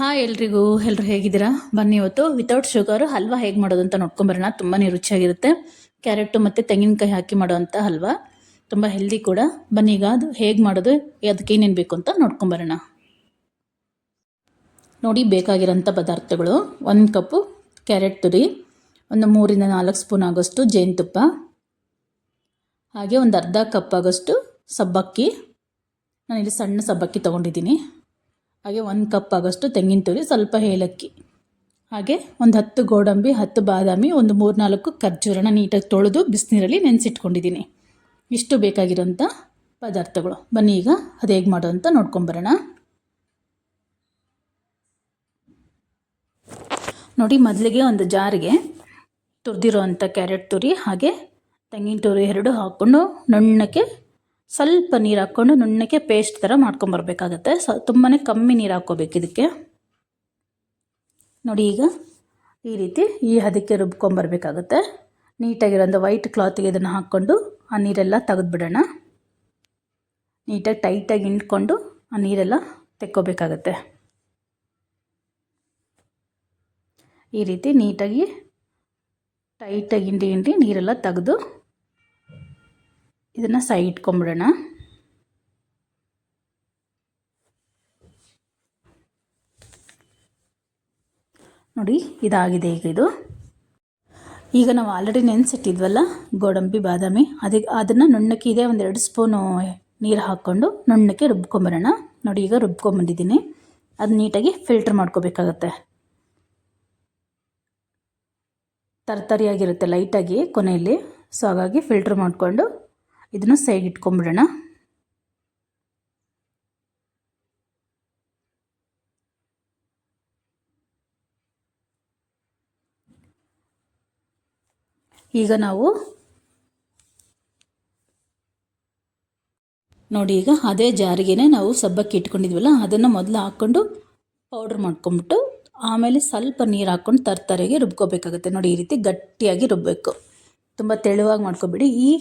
Hi ಎಲ್ರಿಗೂ ಹೇಗಿದ್ದೀರಾ? ಬನ್ನಿ ಇವತ್ತು ವಿತೌಟ್ ಶುಗರ್ ಹಲ್ವಾ ಹೇಗೆ ಮಾಡೋದು ಅಂತ ನೋಡ್ಕೊಂಬರೋಣ. ತುಂಬಾ ರುಚಿಯಾಗಿರುತ್ತೆ. ಕ್ಯಾರೆಟು ಮತ್ತು ತೆಂಗಿನಕಾಯಿ ಹಾಕಿ ಮಾಡೋವಂಥ ಹಲ್ವಾ, ತುಂಬ ಹೆಲ್ದಿ ಕೂಡ. ಬನ್ನಿ ಈಗ ಅದು ಹೇಗೆ ಮಾಡೋದು, ಅದಕ್ಕೆ ಏನೇನು ಬೇಕು ಅಂತ ನೋಡ್ಕೊಂಬರೋಣ. ನೋಡಿ, ಬೇಕಾಗಿರೋಂಥ ಪದಾರ್ಥಗಳು: 1 ಕಪ್ಪು ಕ್ಯಾರೆಟ್ ತುರಿ, ಒಂದು 3 ರಿಂದ 4 ಸ್ಪೂನ್ ಆಗೋಷ್ಟು ಜೇನುತುಪ್ಪ, ಹಾಗೆ ಒಂದು ಅರ್ಧ ಕಪ್ ಆಗೋಷ್ಟು ಸಬ್ಬಕ್ಕಿ. ನಾನಿಲ್ಲಿ ಸಣ್ಣ ಸಬ್ಬಕ್ಕಿ ತೊಗೊಂಡಿದ್ದೀನಿ. ಹಾಗೆ 1 ಕಪ್ ಆಗೋಷ್ಟು ತೆಂಗಿನ ತುರಿ, ಸ್ವಲ್ಪ ಏಲಕ್ಕಿ, ಹಾಗೆ ಒಂದು 10 ಗೋಡಂಬಿ, 10 ಬಾದಾಮಿ, ಒಂದು 3-4 ಖರ್ಜೂರನ ನೀಟಾಗಿ ತೊಳೆದು ಬಿಸಿನೀರಲ್ಲಿ ನೆನೆಸಿಟ್ಕೊಂಡಿದ್ದೀನಿ. ಇಷ್ಟು ಬೇಕಾಗಿರೋಂಥ ಪದಾರ್ಥಗಳು. ಬನ್ನಿ ಈಗ ಅದು ಹೇಗೆ ಮಾಡೋ ಅಂತ ನೋಡ್ಕೊಂಬರೋಣ. ನೋಡಿ, ಮೊದಲಿಗೆ ಒಂದು ಜಾರಿಗೆ ತುರಿದಿರೋ ಅಂಥ ಕ್ಯಾರೆಟ್ ತುರಿ ಹಾಗೆ ತೆಂಗಿನ ತುರಿ 2 ಹಾಕ್ಕೊಂಡು ನುಣ್ಣಕ್ಕೆ ಸ್ವಲ್ಪ ನೀರು ಹಾಕ್ಕೊಂಡು ನುಣ್ಣಕ್ಕೆ ಪೇಸ್ಟ್ ಥರ ಮಾಡ್ಕೊಂಬರ್ಬೇಕಾಗತ್ತೆ. ತುಂಬಾ ಕಮ್ಮಿ ನೀರು ಹಾಕ್ಕೋಬೇಕು ಇದಕ್ಕೆ. ನೋಡಿ, ಈಗ ಈ ರೀತಿ ಈ ಹದಕ್ಕೆ ರುಬ್ಕೊಂಬರ್ಬೇಕಾಗತ್ತೆ. ನೀಟಾಗಿರೋಂಥ ವೈಟ್ ಕ್ಲಾತಿಗೆ ಇದನ್ನು ಹಾಕ್ಕೊಂಡು ಆ ನೀರೆಲ್ಲ ತೆಗೆದುಬಿಡೋಣ. ನೀಟಾಗಿ ಟೈಟಾಗಿ ಹಿಂಡ್ಕೊಂಡು ಆ ನೀರೆಲ್ಲ ತೆಕ್ಕೋಬೇಕಾಗತ್ತೆ. ಈ ರೀತಿ ನೀಟಾಗಿ ಟೈಟಾಗಿ ಹಿಂಡಿ ನೀರೆಲ್ಲ ತೆಗೆದು ಇದನ್ನು ಸೈಡ್ ಇಟ್ಕೊಂಬಿಡೋಣ. ನೋಡಿ, ಇದಾಗಿದೆ ಈಗ ಇದು. ಈಗ ನಾವು ಆಲ್ರೆಡಿ ನೆನೆಸಿಟ್ಟಿದ್ವಲ್ಲ ಗೋಡಂಬಿ ಬಾದಾಮಿ, ಅದನ್ನು ನುಣ್ಣಕ್ಕೆ ಇದೆ ಒಂದು 2 ಸ್ಪೂನು ನೀರು ಹಾಕ್ಕೊಂಡು ನುಣ್ಣಕ್ಕೆ ರುಬ್ಕೊಂಬರೋಣ. ನೋಡಿ, ಈಗ ರುಬ್ಕೊಂಬಂದಿದ್ದೀನಿ. ಅದು ನೀಟಾಗಿ ಫಿಲ್ಟ್ರ್ ಮಾಡ್ಕೋಬೇಕಾಗತ್ತೆ. ತರ್ತರಿಯಾಗಿರುತ್ತೆ ಲೈಟಾಗಿ ಕೊನೆಯಲ್ಲಿ. ಸೊ ಹಾಗಾಗಿ ಫಿಲ್ಟ್ರ್ ಮಾಡಿಕೊಂಡು ಇದನ್ನು ಸೈಡ್ ಇಟ್ಕೊಂಬಿಡೋಣ. ಈಗ ನಾವು ನೋಡಿ, ಈಗ ಅದೇ ಜಾರಿಗೆ ನಾವು ಸಬ್ಬಕ್ಕಿ ಇಟ್ಕೊಂಡಿದ್ವಲ್ಲ ಅದನ್ನು ಮೊದಲು ಹಾಕ್ಕೊಂಡು ಪೌಡ್ರ್ ಮಾಡ್ಕೊಂಬಿಟ್ಟು ಆಮೇಲೆ ಸ್ವಲ್ಪ ನೀರು ಹಾಕ್ಕೊಂಡು ತರ್ತರೆಗೆ ರುಬ್ಕೋಬೇಕಾಗುತ್ತೆ. ನೋಡಿ, ಈ ರೀತಿ ಗಟ್ಟಿಯಾಗಿ ರುಬ್ಬಬೇಕು. ತುಂಬ ತೆಳುವಾಗಿ ಮಾಡ್ಕೊಬೇಡಿ. ಈ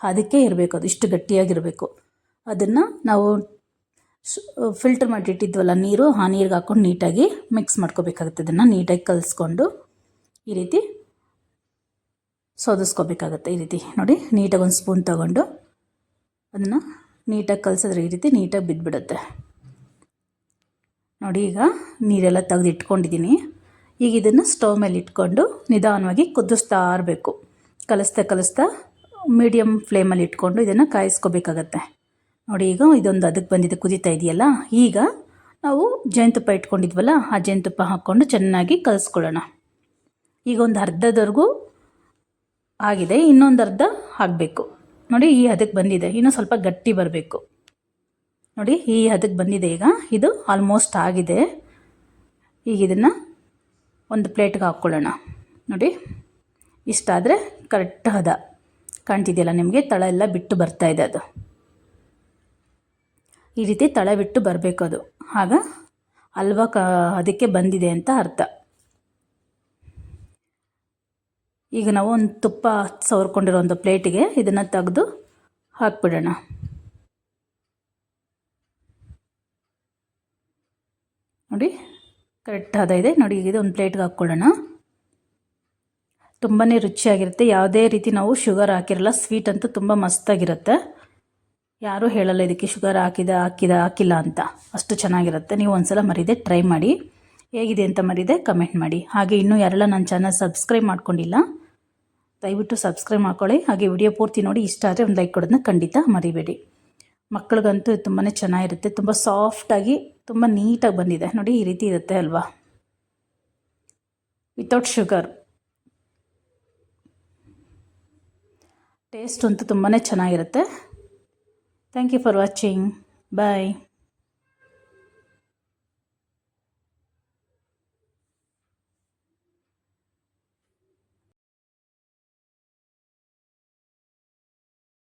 ಅದಕ್ಕೆ ಇರಬೇಕು, ಅದು ಇಷ್ಟು ಗಟ್ಟಿಯಾಗಿರಬೇಕು. ಅದನ್ನು ನಾವು ಫಿಲ್ಟರ್ ಮಾಡಿಟ್ಟಿದ್ವಲ್ಲ ನೀರು, ಆ ನೀರಿಗೆ ಹಾಕ್ಕೊಂಡು ನೀಟಾಗಿ ಮಿಕ್ಸ್ ಮಾಡ್ಕೋಬೇಕಾಗುತ್ತೆ. ಇದನ್ನು ನೀಟಾಗಿ ಕಲಿಸ್ಕೊಂಡು ಈ ರೀತಿ ಸೋದಿಸ್ಕೋಬೇಕಾಗತ್ತೆ. ಈ ರೀತಿ ನೋಡಿ, ನೀಟಾಗಿ ಒಂದು ಸ್ಪೂನ್ ತೊಗೊಂಡು ಅದನ್ನು ನೀಟಾಗಿ ಕಲಿಸಿದ್ರೆ ಈ ರೀತಿ ನೀಟಾಗಿ ಬಿದ್ದುಬಿಡುತ್ತೆ. ನೋಡಿ, ಈಗ ನೀರೆಲ್ಲ ತೆಗೆದು ಇಟ್ಕೊಂಡಿದ್ದೀನಿ. ಈಗ ಇದನ್ನು ಸ್ಟವ್ ಮೇಲೆ ಇಟ್ಕೊಂಡು ನಿಧಾನವಾಗಿ ಕುದಿಸ್ತಾ ಇರಬೇಕು. ಕಲಿಸ್ತಾ ಮೀಡಿಯಮ್ ಫ್ಲೇಮಲ್ಲಿ ಇಟ್ಕೊಂಡು ಇದನ್ನು ಕಾಯಿಸ್ಕೋಬೇಕಾಗತ್ತೆ. ನೋಡಿ, ಈಗ ಇದೊಂದು ಅದಕ್ಕೆ ಬಂದಿದೆ, ಕುದೀತಾ ಇದೆಯಲ್ಲ. ಈಗ ನಾವು ಜೇನುತುಪ್ಪ ಇಟ್ಕೊಂಡಿದ್ವಲ್ಲ ಆ ಜೇನುತುಪ್ಪ ಹಾಕ್ಕೊಂಡು ಚೆನ್ನಾಗಿ ಕಲಿಸ್ಕೊಳ್ಳೋಣ. ಈಗ ಒಂದು ಅರ್ಧದವರೆಗೂ ಆಗಿದೆ, ಇನ್ನೊಂದು ಅರ್ಧ ಹಾಕಬೇಕು. ನೋಡಿ, ಈ ಹದಕ್ಕೆ ಬಂದಿದೆ. ಇನ್ನೂ ಸ್ವಲ್ಪ ಗಟ್ಟಿ ಬರಬೇಕು. ನೋಡಿ, ಈ ಹದಕ್ಕೆ ಬಂದಿದೆ. ಈಗ ಇದು ಆಲ್ಮೋಸ್ಟ್ ಆಗಿದೆ. ಈಗ ಇದನ್ನು ಒಂದು ಪ್ಲೇಟ್ಗೆ ಹಾಕ್ಕೊಳ್ಳೋಣ. ನೋಡಿ, ಇಷ್ಟಾದರೆ ಕರೆಕ್ಟ್ ಹದ ಕಾಣ್ತಿದೆಯಲ್ಲ ನಿಮಗೆ. ತಳ ಎಲ್ಲ ಬಿಟ್ಟು ಬರ್ತಾ ಇದೆ. ಅದು ಈ ರೀತಿ ತಳ ಬಿಟ್ಟು ಬರಬೇಕು. ಅದು ಆಗ ಹಲ್ವಾ ಅದಕ್ಕೆ ಬಂದಿದೆ ಅಂತ ಅರ್ಥ. ಈಗ ನಾವು ಒಂದು ತುಪ್ಪ ಸವರ್ಕೊಂಡಿರೋ ಒಂದು ಪ್ಲೇಟಿಗೆ ಇದನ್ನು ತೆಗೆದು ಹಾಕ್ಬಿಡೋಣ. ನೋಡಿ, ಕರೆಕ್ಟ್ ಹದ ಇದೆ. ನೋಡಿ, ಈಗ ಇದು ಒಂದು ಪ್ಲೇಟ್ಗೆ ಹಾಕ್ಕೊಳ್ಳೋಣ. ತುಂಬಾ ರುಚಿಯಾಗಿರುತ್ತೆ. ಯಾವುದೇ ರೀತಿ ನಾವು ಶುಗರ್ ಹಾಕಿರಲ್ಲ. ಸ್ವೀಟ್ ಅಂತೂ ತುಂಬ ಮಸ್ತಾಗಿರುತ್ತೆ. ಯಾರೂ ಹೇಳಲ್ಲ ಇದಕ್ಕೆ ಶುಗರ್ ಹಾಕಿಲ್ಲ ಅಂತ. ಅಷ್ಟು ಚೆನ್ನಾಗಿರುತ್ತೆ. ನೀವು ಒಂದ್ಸಲ ಮರೀದೆ ಟ್ರೈ ಮಾಡಿ. ಹೇಗಿದೆ ಅಂತ ಮರೀದೆ ಕಮೆಂಟ್ ಮಾಡಿ. ಹಾಗೆ ಇನ್ನೂ ಯಾರೆಲ್ಲ ನನ್ನ ಚಾನಲ್ ಸಬ್ಸ್ಕ್ರೈಬ್ ಮಾಡ್ಕೊಂಡಿಲ್ಲ, ದಯವಿಟ್ಟು ಸಬ್ಸ್ಕ್ರೈಬ್ ಮಾಡ್ಕೊಳ್ಳಿ. ಹಾಗೆ ವಿಡಿಯೋ ಪೂರ್ತಿ ನೋಡಿ. ಇಷ್ಟ ಆದರೆ ಒಂದು ಲೈಕ್ ಕೊಡೋದನ್ನ ಖಂಡಿತ ಮರಿಬೇಡಿ. ಮಕ್ಕಳಿಗಂತೂ ತುಂಬಾ ಚೆನ್ನಾಗಿರುತ್ತೆ. ತುಂಬ ಸಾಫ್ಟಾಗಿ ತುಂಬ ನೀಟಾಗಿ ಬಂದಿದೆ. ನೋಡಿ, ಈ ರೀತಿ ಇರುತ್ತೆ ಅಲ್ವಾ, ವಿತೌಟ್ ಶುಗರ್. ಟೇಸ್ಟ್ ಅಂತೂ ತುಂಬಾ ಚೆನ್ನಾಗಿರುತ್ತೆ. Thank you for watching. Bye.